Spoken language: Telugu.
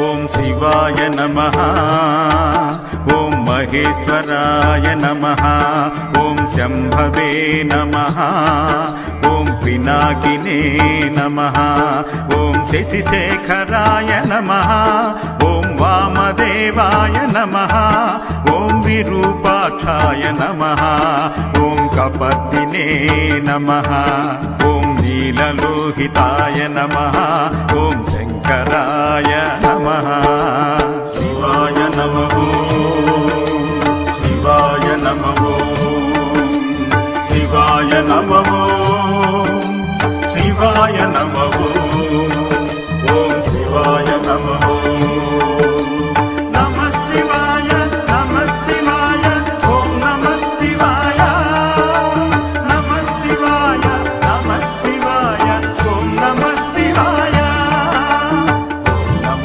ఓం శివాయ నమః ఓం మహేశ్వరాయ నమః ఓం శంభవే నమః ఓం పినాకినే నమః ఓం శశిశేఖరాయ నమః ఓం వామదేవాయ నమః ఓం విరూపాక్షాయ నమః ఓం కపర్దినే నమః ఓం నీలలోహితాయ నమః ఓం శంకరాయ